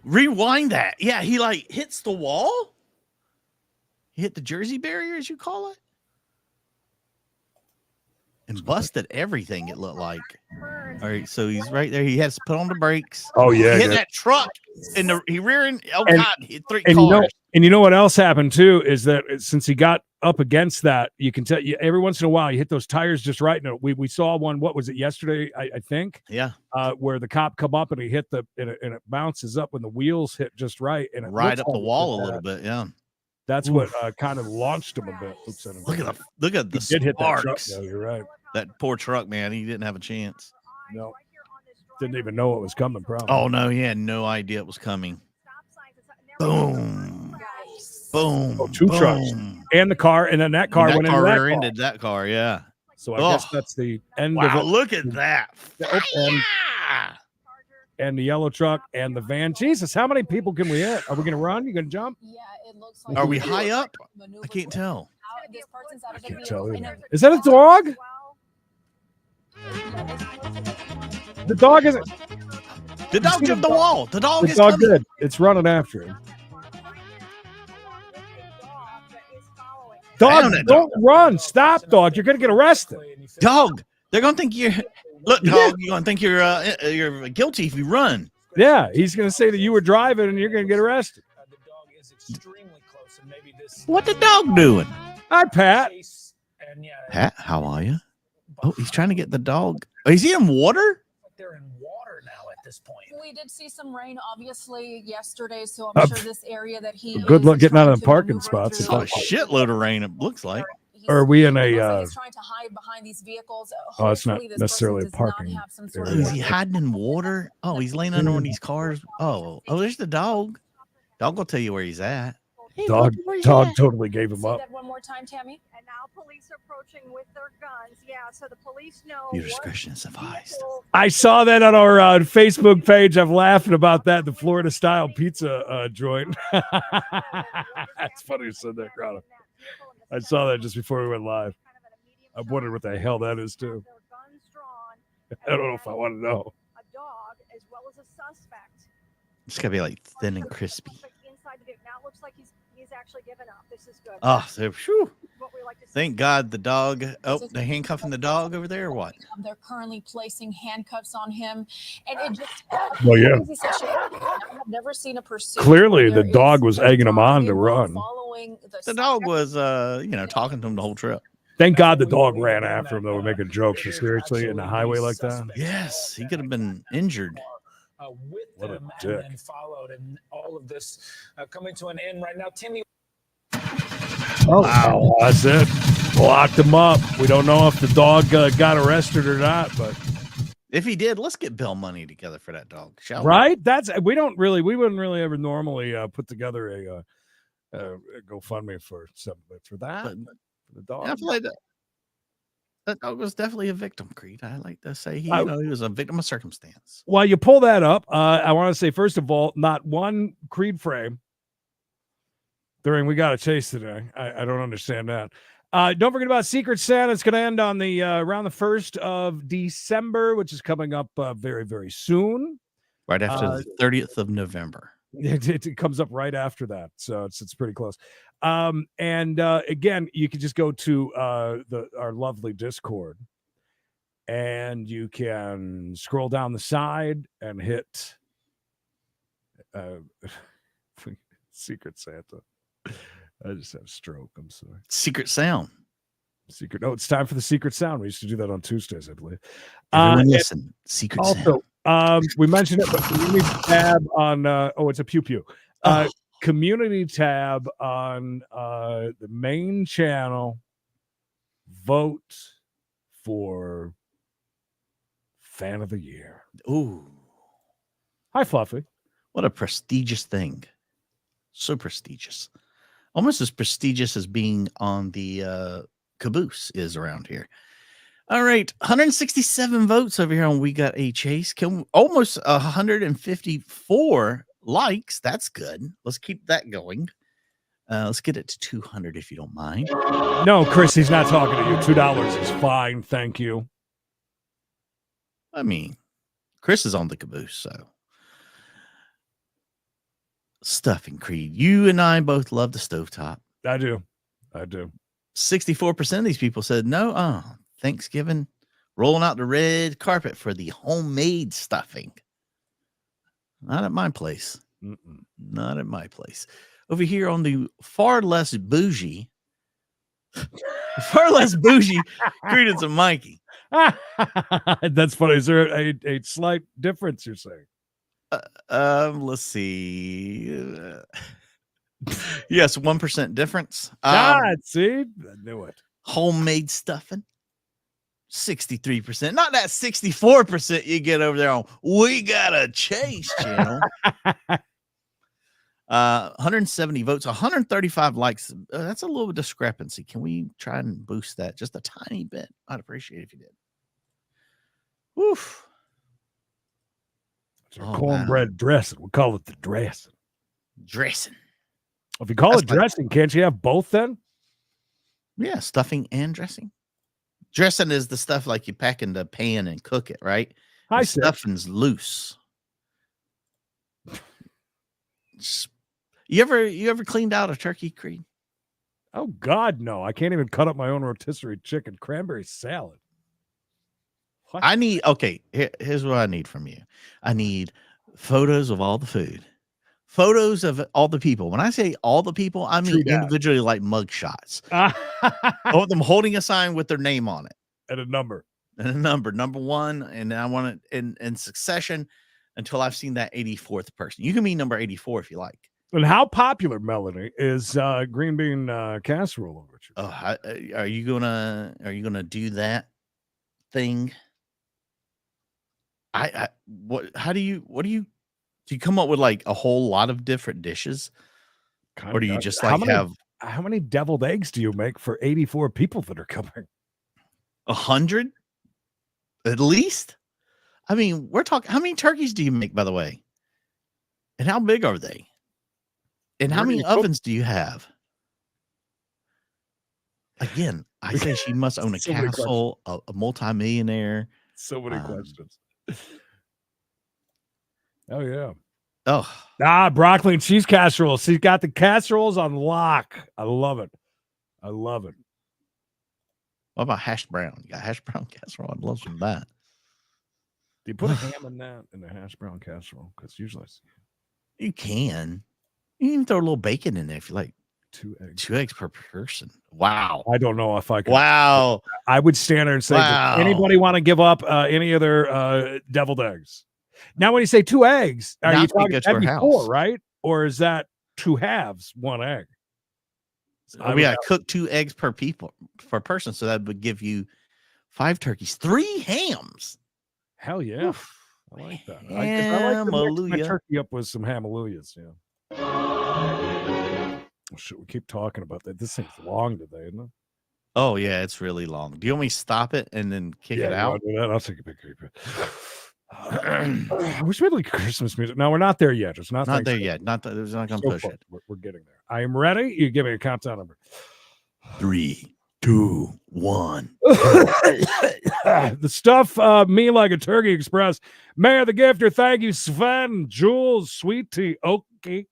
Rewind that. Yeah, he like hits the wall. He hit the Jersey barrier, as you call it. And busted everything, it looked like. All right, so he's right there. He has to put on the brakes. Oh, yeah. He hit that truck, and he rearing. Oh, and, God, he hit 3 cars. You know what else happened, too, is that since he got up against that, you can tell every once in a while, you hit those tires just right. And we saw one, what was it, yesterday, I think? Yeah. Where the cop come up and he hit and it bounces up when the wheels hit just right. And it right up the wall a little bit, yeah. That's what kind of launched him a bit. Look at the did hit that truck. sparks. No, you're right. That poor truck, man. He didn't have a chance. No. Didn't even know it was coming, probably. Oh, no. He had no idea it was coming. Boom. Boom. Oh, two trucks. And the car. And then that car went into that car. Ended that car, yeah. So I guess that's the end of it. Look at that. And the yellow truck and the van. Jesus, how many people can we hit? Are we going to run? You going to jump? Yeah, it looks like. Are we high up? I can't tell. I can't tell either. Is that a dog? The dog isn't. The dog jumped the wall. The dog is dog coming. did. It's running after him. Dog, don't run. Stop, dog. You're going to get arrested. Dog, they're going to think you're. Look, dog, you're going to think you're guilty if you run. Yeah, he's going to say that you were driving and you're going to get arrested. What the dog doing? Hi, Pat. Pat, how are you? Oh, he's trying to get the dog. Oh, is he in water? They're in water now at this point. We did see some rain, obviously, yesterday, so I'm sure this area that he good luck getting out of the parking spots. It's a shitload of rain, it looks like. Or are we in a... he's trying to hide behind these vehicles. Oh, it's not necessarily a parking area. Is he hiding in water? Oh, he's laying under one of these cars. Oh, there's the dog. Dog will tell you where he's at. Dog totally gave him Say up. that one more time, Tammy. And now police are approaching with their guns. Yeah, so the police know. Your discretion is advised. I saw that on our Facebook page. I'm laughing about that. The Florida style pizza joint. That's funny you said that, Grotto. I saw that just before we went live. I wondered what the hell that is too. I don't know if I want to know. A dog as well as a suspect. It's gotta be like thin and crispy. Inside the vehicle. Now it looks like he's actually given up. This is good. Oh, so, whew. What we like to see. Thank God the dog. Oh, the handcuffing the dog over there or what? They're currently placing handcuffs on him, and it just. Well, yeah. Crazy situation. I've never seen a pursuit. Clearly, where the there dog is was a egging him dog on to run. following The dog was, talking to him the whole trip. Thank God the dog ran after him, though, making jokes. Seriously, in the highway like that? Yes, he could have been injured. With What a them dick. and followed, and all of this coming to an end right now. Timmy. Oh, wow. That's it. Locked him up. We don't know if the dog got arrested or not, but If he did, let's get bail money together for that dog, shall we? right? We wouldn't really ever normally put together a GoFundMe for something, but for that, But- for the dog. I feel like that dog was definitely a victim, Creed. I like to say he was a victim of circumstance. While you pull that up, I want to say, first of all, not one Creed frame during We Got a Chase today. I don't understand that. Don't forget about Secret Santa. It's going to end on the around the 1st of December, which is coming up very, very soon. Right after the 30th of November. It comes up right after that, so it's pretty close. Again, you can just go to our lovely Discord, and you can scroll down the side and hit Secret Santa. I just had a stroke. I'm sorry. Secret sound. Secret. No, it's time for the Secret Sound. We used to do that on Tuesdays, I believe. Everyone listen. Secret sound. Also, we mentioned it, but community tab on it's a pew pew. Community tab on the main channel. Vote for Fan of the Year. Ooh. Hi, Fluffy. What a prestigious thing. So prestigious. Almost as prestigious as being on the caboose is around here. All right, 167 votes over here on We Got a Chase. Almost 154 likes. That's good. Let's keep that going. Let's get it to 200 if you don't mind. No, Chris, he's not talking to you. $2 is fine. Thank you. I mean, Chris is on the caboose, so. Stuffing, Creed. You and I both love the stovetop. I do. 64% of these people said no. Thanksgiving, rolling out the red carpet for the homemade stuffing. Not at my place. Not at my place. Over here on the far less bougie, Credence and Mikey. That's funny. Is there a slight difference you're saying? Let's see. Yes, 1% difference. See, I knew it. Homemade stuffing, 63%. Not that 64% you get over there on We Got a Chase channel. 170 votes, 135 likes. That's a little discrepancy. Can we try and boost that just a tiny bit? I'd appreciate it if you did. Woof. Cornbread dressing. We call it the dressing. Dressing. If you call it dressing, can't you have both then? Yeah, stuffing and dressing. Dressing is the stuff like you pack in the pan and cook it, right? Stuffing's loose. You ever cleaned out a turkey, Creed? Oh God, no! I can't even cut up my own rotisserie chicken cranberry salad. What? Here's what I need from you. I need photos of all the food, photos of all the people. When I say all the people, I mean individually, like mug shots. I want them holding a sign with their name on it and a number. Number one, and I want it in succession until I've seen that 84th person. You can be number 84 if you like. And how popular, Melanie, is green bean casserole over at you? Are you gonna do that thing? Do you come up with like a whole lot of different dishes? Or do you just how like many, have how many deviled eggs do you make for 84 people that are coming? 100 at least? I mean, we're talking. How many turkeys do you make, by the way? And how big are they? And how Where do many you cook? ovens do you have? Again, I say she must own a So many castle, a multimillionaire. So many questions. Oh yeah. Oh, broccoli and cheese casserole. She's got the casseroles on lock. I love it. I love it. what about hash brown? You got hash brown casserole? I'd love some of that. Do you put a ham in that in the hash brown casserole? Because usually You can. You can even throw a little bacon in there if you like. 2 eggs. 2 eggs per person. Wow. I don't know if I could. Wow. I would stand there and say, Wow. does anybody want to give up any of their deviled eggs? Now, when you say 2 eggs, are Not you to talking go to her that'd be house. 4, right? Or is that 2 halves, 1 egg? We got to cook 2 eggs per person. So that would give you 5 turkeys, 3 hams. Hell yeah. I like that. I like to mix my turkey up with some hallelujahs. Yeah. Should we keep talking about that? This thing's long today, isn't it? Oh, yeah, it's really long. Do you want me to stop it and then kick it out? Do that? I'll take a picture. I wish we had like Christmas music. No, we're not there yet. It's not there yet. There's not going to push it. We're getting there. I am ready. You give me a countdown number. 3, 2, 1. The stuff me like a turkey express. Mayor the gifter. Thank you, Sven, Jules, Sweet Tea, Okie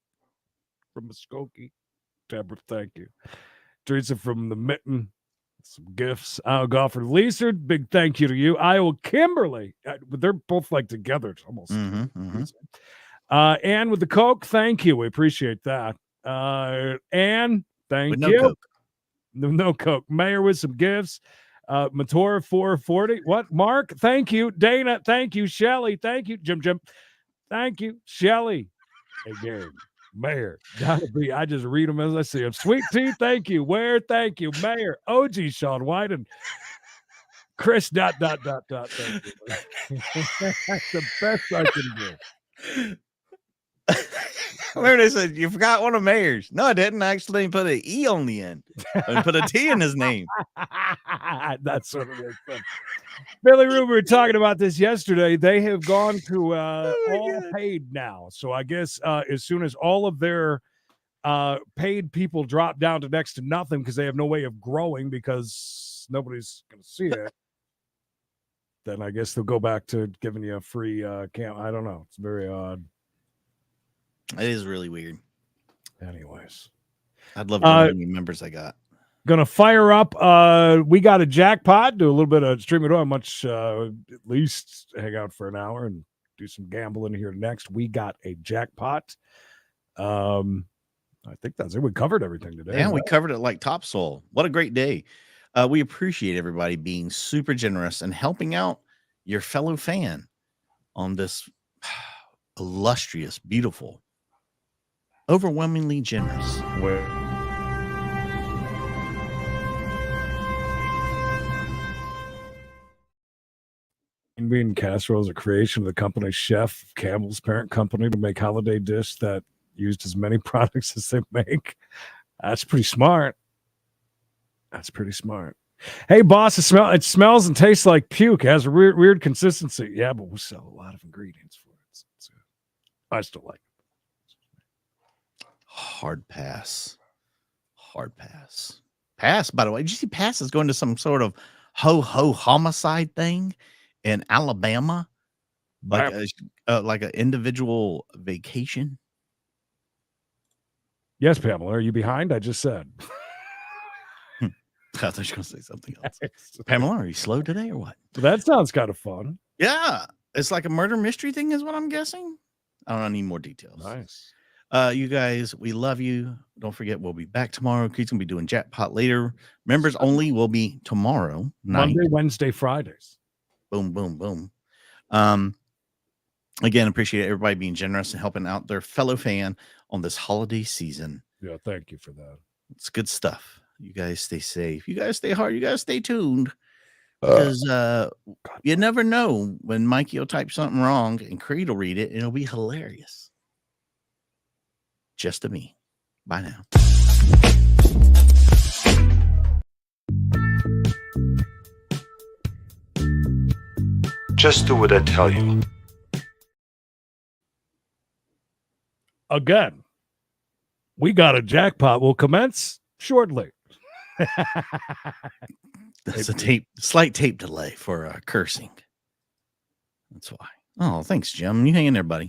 from Muskogee. Deborah, thank you. Teresa from the Mitten. Some gifts. Iowa Golfer Lisa, big thank you to you. Iowa Kimberly. They're both like together. It's almost. Ann with the Coke. Thank you. We appreciate that. Ann, thank you. Coke. No Coke. Mayor with some gifts. Matora 440. What? Mark, thank you. Dana, thank you. Shelly, thank you. Jim, thank you. Shelly. Again. Mayor, gotta be. I just read them as I see them. Sweet Tea, thank you. Where, thank you. Mayor, OG, Sean White, and Chris. Thank you. That's the best I can do. Remember they said you forgot one of Mayor's. No, I didn't. I actually put an E on the end and put a T in his name. That's sort of like Billy Rue, we were talking about this yesterday. They have gone to all paid now. So I guess as soon as all of their paid people drop down to next to nothing because they have no way of growing because nobody's going to see it, then I guess they'll go back to giving you a free camp. I don't know. It's very odd. It is really weird. Anyways, I'd love to know how many members I got. Gonna fire up. We got a jackpot. Do a little bit of streaming. How much? At least hang out for an hour and do some gambling here next. We got a jackpot. I think that's it. We covered everything today. Yeah, we covered it like topsoil. What a great day. We appreciate everybody being super generous and helping out your fellow fan on this illustrious, beautiful, overwhelmingly generous. Bean casserole is a creation of the company's chef, Campbell's parent company, to make holiday dish that used as many products as they make. That's pretty smart. That's pretty smart. Hey, boss, it smells and tastes like puke. It has a weird consistency. Yeah, but we sell a lot of ingredients for it. So I still like it. Hard pass. Pass, by the way. Did you see Pass is going to some sort of ho-ho homicide thing in Alabama? Like an individual vacation? Yes, Pamela. Are you behind? I just said. I thought you were going to say something else. Pamela, are you slow today or what? That sounds kind of fun. Yeah. It's like a murder mystery thing is what I'm guessing. I don't need more details. Nice. You guys, we love you. Don't forget, we'll be back tomorrow. Keith's going to be doing jackpot later. Members only will be tomorrow night. Monday, Wednesday, Fridays. Boom, boom, boom. Again, appreciate everybody being generous and helping out their fellow fan on this holiday season. Yeah, thank you for that. It's good stuff. You guys stay safe. You guys stay hard. You guys stay tuned. Because you never know when Mikey will type something wrong and Creed will read it and it'll be hilarious. Just to me. Bye now. Just do what I tell you. Again, we got a jackpot. Will commence shortly. That's a slight tape delay for cursing. That's why. Oh, thanks, Jim. You hang in there, buddy.